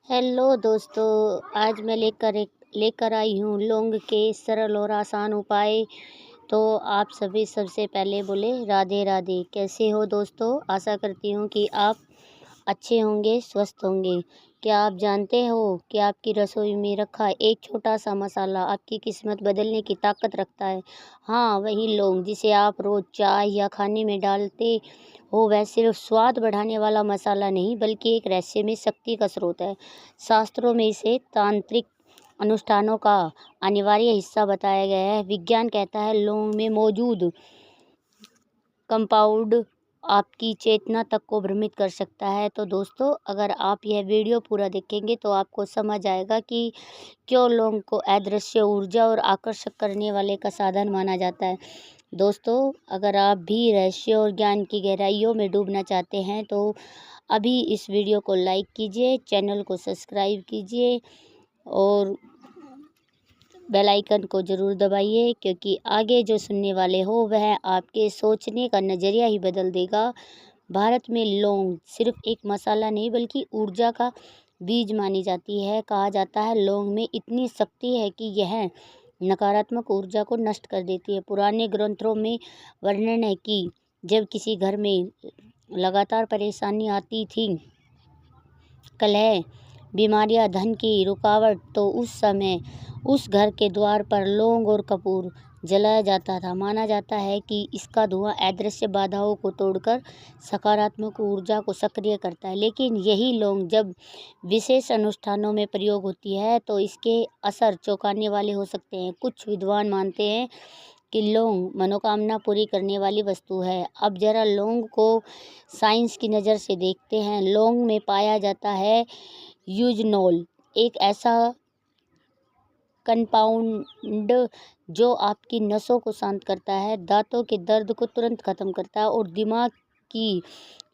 Hello दोस्तों। आज मैं लेकर आई हूँ लौंग के सरल और आसान उपाय। तो आप सभी सबसे पहले बोले राधे राधे। कैसे हो दोस्तों? आशा करती हूँ कि आप अच्छे होंगे, स्वस्थ होंगे। क्या आप जानते हो कि आपकी रसोई में रखा एक छोटा सा मसाला आपकी किस्मत बदलने की ताकत रखता है? हाँ, वही लौंग जिसे आप रोज़ चाय या खाने में डालते हो। वह सिर्फ स्वाद बढ़ाने वाला मसाला नहीं बल्कि एक रहस्यमय शक्ति का स्रोत है। शास्त्रों में इसे तांत्रिक अनुष्ठानों का अनिवार्य हिस्सा बताया गया है। विज्ञान कहता है लौंग में मौजूद कंपाउंड आपकी चेतना तक को भ्रमित कर सकता है। तो दोस्तों, अगर आप यह वीडियो पूरा देखेंगे तो आपको समझ आएगा कि क्यों लौंग को अदृश्य ऊर्जा और आकर्षक करने वाले का साधन माना जाता है। दोस्तों, अगर आप भी रहस्य और ज्ञान की गहराइयों में डूबना चाहते हैं तो अभी इस वीडियो को लाइक कीजिए, चैनल को सब्सक्राइब कीजिए और बेल आइकन को ज़रूर दबाइए, क्योंकि आगे जो सुनने वाले हो वह आपके सोचने का नज़रिया ही बदल देगा। भारत में लौंग सिर्फ एक मसाला नहीं बल्कि ऊर्जा का बीज मानी जाती है। कहा जाता है लौंग में इतनी शक्ति है कि यह नकारात्मक ऊर्जा को नष्ट कर देती है। पुराने ग्रंथों में वर्णन है कि जब किसी घर में लगातार परेशानी आती थी, कलह, बीमारियां, धन की रुकावट, तो उस समय उस घर के द्वार पर लौंग और कपूर जलाया जाता था। माना जाता है कि इसका धुआं अदृश्य बाधाओं को तोड़कर सकारात्मक ऊर्जा को सक्रिय करता है। लेकिन यही लौंग जब विशेष अनुष्ठानों में प्रयोग होती है तो इसके असर चौंकाने वाले हो सकते हैं। कुछ विद्वान मानते हैं कि लौंग मनोकामना पूरी करने वाली वस्तु है। अब जरा लौंग को साइंस की नज़र से देखते हैं। लौंग में पाया जाता है यूजनोल, एक ऐसा कंपाउंड जो आपकी नसों को शांत करता है, दांतों के दर्द को तुरंत खत्म करता है और दिमाग की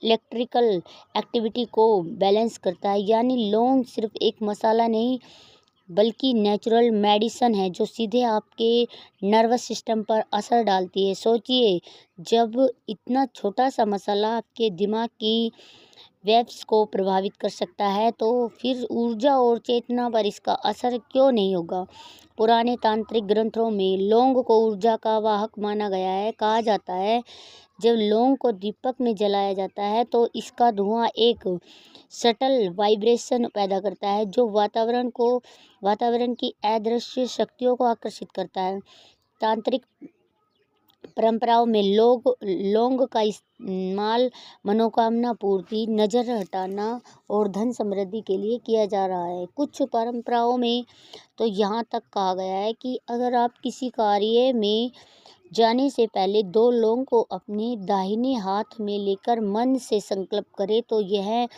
इलेक्ट्रिकल एक्टिविटी को बैलेंस करता है। यानी लौंग सिर्फ एक मसाला नहीं बल्कि नेचुरल मेडिसन है जो सीधे आपके नर्वस सिस्टम पर असर डालती है। सोचिए, जब इतना छोटा सा मसाला आपके दिमाग की वेव्स को प्रभावित कर सकता है तो फिर ऊर्जा और चेतना पर इसका असर क्यों नहीं होगा। पुराने तांत्रिक ग्रंथों में लौंग को ऊर्जा का वाहक माना गया है। कहा जाता है जब लौंग को दीपक में जलाया जाता है तो इसका धुआं एक सटल वाइब्रेशन पैदा करता है जो वातावरण की अदृश्य शक्तियों को आकर्षित करता है। तांत्रिक परंपराओं में लौंग का इस्तेमाल मनोकामना पूर्ति, नजर हटाना और धन समृद्धि के लिए किया जा रहा है। कुछ परंपराओं में तो यहाँ तक कहा गया है कि अगर आप किसी कार्य में जाने से पहले 2 लौंग को अपने दाहिने हाथ में लेकर मन से संकल्प करें तो यह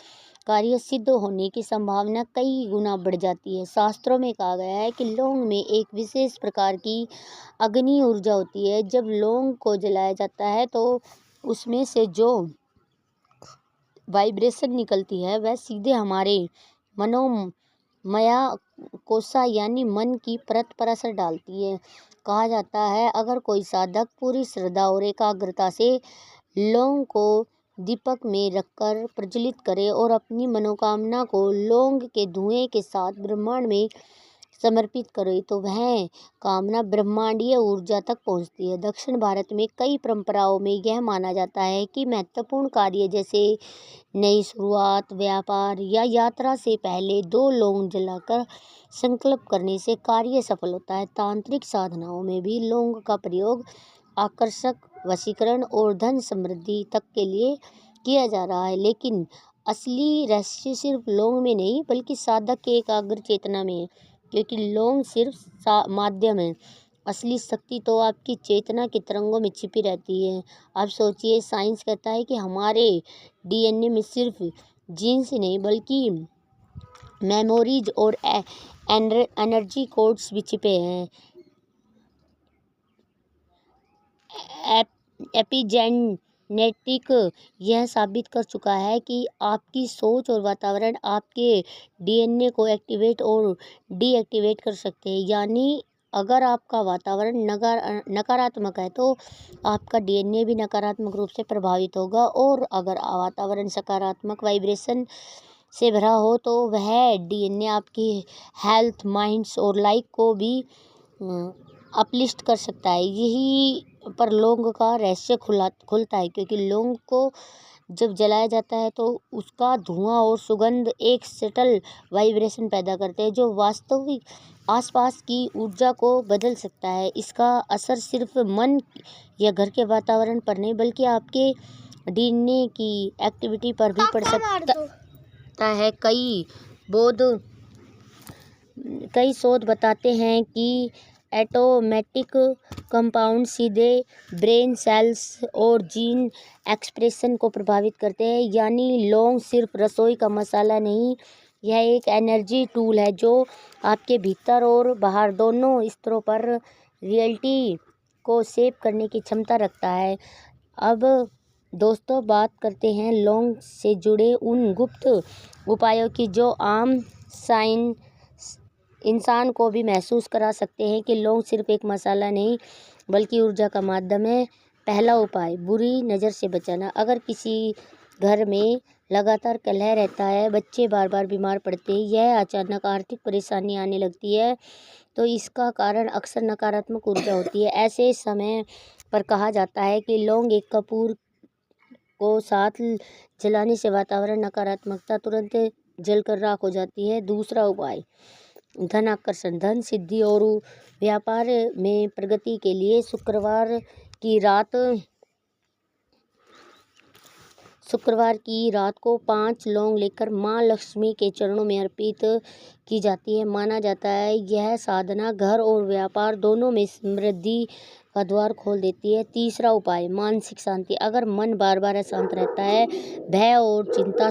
कार्य सिद्ध होने की संभावना कई गुना बढ़ जाती है। शास्त्रों में कहा गया है कि लौंग में एक विशेष प्रकार की अग्नि ऊर्जा होती है। जब लौंग को जलाया जाता है तो उसमें से जो वाइब्रेशन निकलती है वह सीधे हमारे मनोमया कोशा यानी मन की परत पर असर डालती है। कहा जाता है अगर कोई साधक पूरी श्रद्धा और एकाग्रता से लौंग को दीपक में रखकर प्रज्वलित करे और अपनी मनोकामना को लौंग के धुएं के साथ ब्रह्मांड में समर्पित करे तो वह कामना ब्रह्मांडीय ऊर्जा तक पहुंचती है। दक्षिण भारत में कई परंपराओं में यह माना जाता है कि महत्वपूर्ण कार्य जैसे नई शुरुआत, व्यापार या यात्रा से पहले 2 लौंग जलाकर संकल्प करने से कार्य सफल होता है। तांत्रिक साधनाओं में भी लौंग का प्रयोग आकर्षक, वशीकरण और धन समृद्धि तक के लिए किया जा रहा है। लेकिन असली रहस्य सिर्फ लौंग में नहीं बल्कि साधक के एकाग्र चेतना में है, क्योंकि लौंग सिर्फ माध्यम है, असली शक्ति तो आपकी चेतना की तरंगों में छिपी रहती है। आप सोचिए, साइंस कहता है कि हमारे डीएनए में सिर्फ जीन्स ही नहीं बल्कि मेमोरीज और एनर्जी कोड्स भी छिपे हैं। एपिजेनेटिक यह साबित कर चुका है कि आपकी सोच और वातावरण आपके डीएनए को एक्टिवेट और डीएक्टिवेट कर सकते हैं। यानी अगर आपका वातावरण नकारात्मक है तो आपका डीएनए भी नकारात्मक रूप से प्रभावित होगा, और अगर वातावरण सकारात्मक वाइब्रेशन से भरा हो तो वह डीएनए आपकी हेल्थ, माइंड्स और लाइफ को भी अपलिफ्ट कर सकता है। यही पर लौंग का रहस्य खुलता है, क्योंकि लौंग को जब जलाया जाता है तो उसका धुआं और सुगंध एक सटल वाइब्रेशन पैदा करते हैं जो वास्तविक आसपास की ऊर्जा को बदल सकता है। इसका असर सिर्फ मन या घर के वातावरण पर नहीं, बल्कि आपके डीएनए की एक्टिविटी पर भी पड़ सकता है। कई शोध बताते हैं कि एटोमेटिक कंपाउंड सीधे ब्रेन सेल्स और जीन एक्सप्रेशन को प्रभावित करते हैं। यानी लौंग सिर्फ रसोई का मसाला नहीं, यह एक एनर्जी टूल है जो आपके भीतर और बाहर दोनों स्तरों पर रियलिटी को शेप करने की क्षमता रखता है। अब दोस्तों बात करते हैं लौंग से जुड़े उन गुप्त उपायों की जो आम इंसान को भी महसूस करा सकते हैं कि लौंग सिर्फ एक मसाला नहीं बल्कि ऊर्जा का माध्यम है। पहला उपाय, बुरी नज़र से बचाना। अगर किसी घर में लगातार कलह रहता है, बच्चे बार बार बीमार पड़ते हैं, यह अचानक आर्थिक परेशानी आने लगती है, तो इसका कारण अक्सर नकारात्मक ऊर्जा होती है। ऐसे समय पर कहा जाता है कि लौंग एक कपूर को साथ जलाने से वातावरण नकारात्मकता तुरंत जलकर राख हो जाती है। दूसरा उपाय, धन आकर्षण, धन सिद्धि और व्यापार में प्रगति के लिए शुक्रवार की रात को 5 लौंग लेकर माँ लक्ष्मी के चरणों में अर्पित की जाती है। माना जाता है यह साधना घर और व्यापार दोनों में समृद्धि का द्वार खोल देती है। तीसरा उपाय, मानसिक शांति। अगर मन बार बार अशांत रहता है, भय और चिंता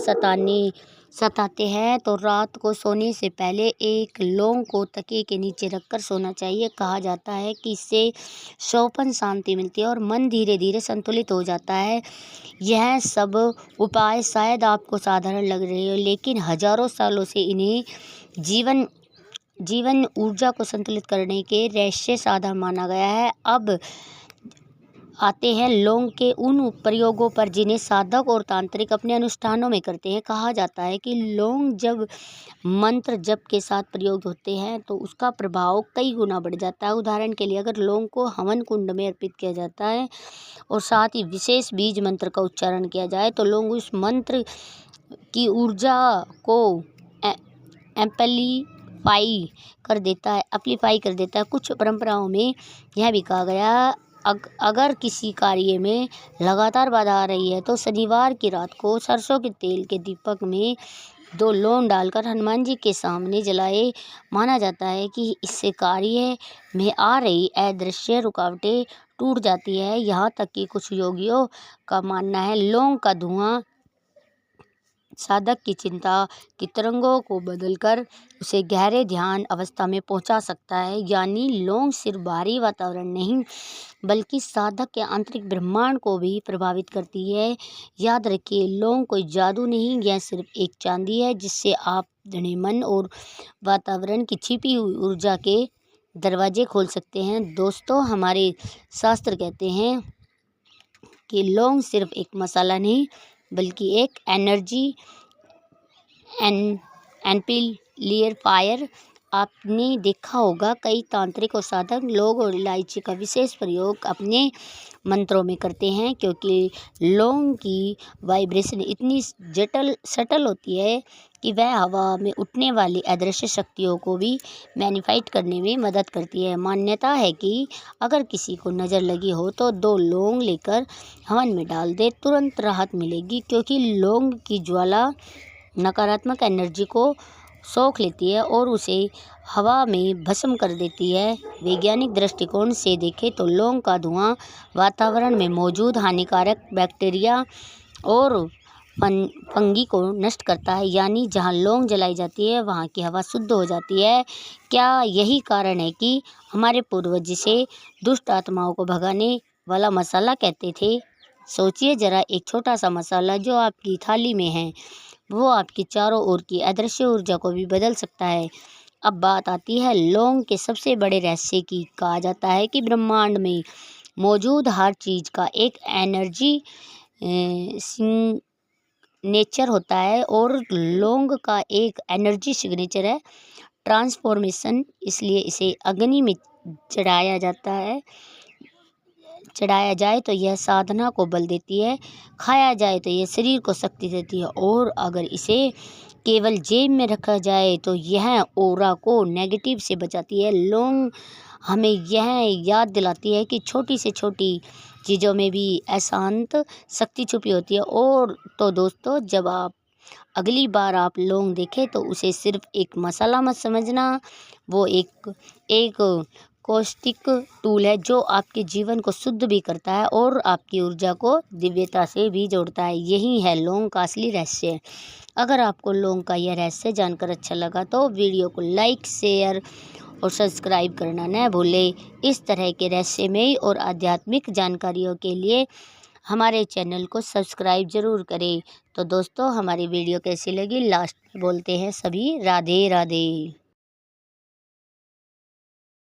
सताते हैं, तो रात को सोने से पहले एक लौंग को तकिए के नीचे रखकर सोना चाहिए। कहा जाता है कि इससे शौपन शांति मिलती है और मन धीरे धीरे संतुलित हो जाता है। यह सब उपाय शायद आपको साधारण लग रहे हो, लेकिन हजारों सालों से इन्हें जीवन ऊर्जा को संतुलित करने के रहस्य साधन माना गया है। अब आते हैं लौंग के उन प्रयोगों पर जिन्हें साधक और तांत्रिक अपने अनुष्ठानों में करते हैं। कहा जाता है कि लौंग जब मंत्र जप के साथ प्रयोग होते हैं तो उसका प्रभाव कई गुना बढ़ जाता है। उदाहरण के लिए, अगर लौंग को हवन कुंड में अर्पित किया जाता है और साथ ही विशेष बीज मंत्र का उच्चारण किया जाए तो लौंग उस मंत्र की ऊर्जा को एम्पलीफाई कर देता है। कुछ परंपराओं में यह भी कहा गया अगर किसी कार्य में लगातार बाधा आ रही है तो शनिवार की रात को सरसों के तेल के दीपक में 2 लौंग डालकर हनुमान जी के सामने जलाए। माना जाता है कि इससे कार्य में आ रही अदृश्य रुकावटें टूट जाती है। यहाँ तक कि कुछ योगियों का मानना है लौंग का धुआं साधक की चिंता की तरंगों को बदलकर उसे गहरे ध्यान अवस्था में पहुंचा सकता है। यानी लौंग सिर्फ बाहरी वातावरण नहीं बल्कि साधक के आंतरिक ब्रह्मांड को भी प्रभावित करती है। याद रखिए, लौंग कोई जादू नहीं, यह सिर्फ एक चांदी है जिससे आप अपने मन और वातावरण की छिपी हुई ऊर्जा के दरवाजे खोल सकते हैं। दोस्तों, हमारे शास्त्र कहते हैं कि लौंग सिर्फ एक मसाला नहीं बल्कि एक एनर्जी एम्पलीफायर। आपने देखा होगा कई तांत्रिक और साधक लौंग और इलायची का विशेष प्रयोग अपने मंत्रों में करते हैं, क्योंकि लौंग की वाइब्रेशन इतनी सटल होती है कि वह हवा में उठने वाली अदृश्य शक्तियों को भी मैनिफेस्ट करने में मदद करती है। मान्यता है कि अगर किसी को नज़र लगी हो तो 2 लौंग लेकर हवन में डाल दे, तुरंत राहत मिलेगी, क्योंकि लौंग की ज्वाला नकारात्मक एनर्जी को सोख लेती है और उसे हवा में भस्म कर देती है। वैज्ञानिक दृष्टिकोण से देखें तो लौंग का धुआं वातावरण में मौजूद हानिकारक बैक्टीरिया और फंगी को नष्ट करता है। यानी जहां लौंग जलाई जाती है वहां की हवा शुद्ध हो जाती है। क्या यही कारण है कि हमारे पूर्वज जिसे दुष्ट आत्माओं को भगाने वाला मसाला कहते थे? सोचिए जरा, एक छोटा सा मसाला जो आपकी थाली में है वो आपकी चारों ओर की अदृश्य ऊर्जा को भी बदल सकता है। अब बात आती है लौंग के सबसे बड़े रहस्य की। कहा जाता है कि ब्रह्मांड में मौजूद हर चीज़ का एक एनर्जी नेचर होता है और लौंग का एक एनर्जी सिग्नेचर है, ट्रांसफॉर्मेशन, इसलिए इसे अग्नि में चढ़ाया जाता है। चढ़ाया जाए तो यह साधना को बल देती है, खाया जाए तो यह शरीर को शक्ति देती है, और अगर इसे केवल जेब में रखा जाए तो यह ऑरा को नेगेटिव से बचाती है। लौंग हमें यह याद दिलाती है कि छोटी से छोटी चीज़ों में भी अशांत शक्ति छुपी होती है। और तो दोस्तों, जब आप अगली बार आप लौंग देखें तो उसे सिर्फ एक मसाला मत समझना, वो एक कौष्टिक टूल है जो आपके जीवन को शुद्ध भी करता है और आपकी ऊर्जा को दिव्यता से भी जोड़ता है। यही है लौंग का असली रहस्य। अगर आपको लौंग का यह रहस्य जानकर अच्छा लगा तो वीडियो को लाइक, शेयर और सब्सक्राइब करना न भूलें। इस तरह के रहस्यमयी और आध्यात्मिक जानकारियों के लिए हमारे चैनल को सब्सक्राइब ज़रूर करें। तो दोस्तों, हमारी वीडियो कैसी लगी लास्ट में बोलते हैं सभी राधे राधे।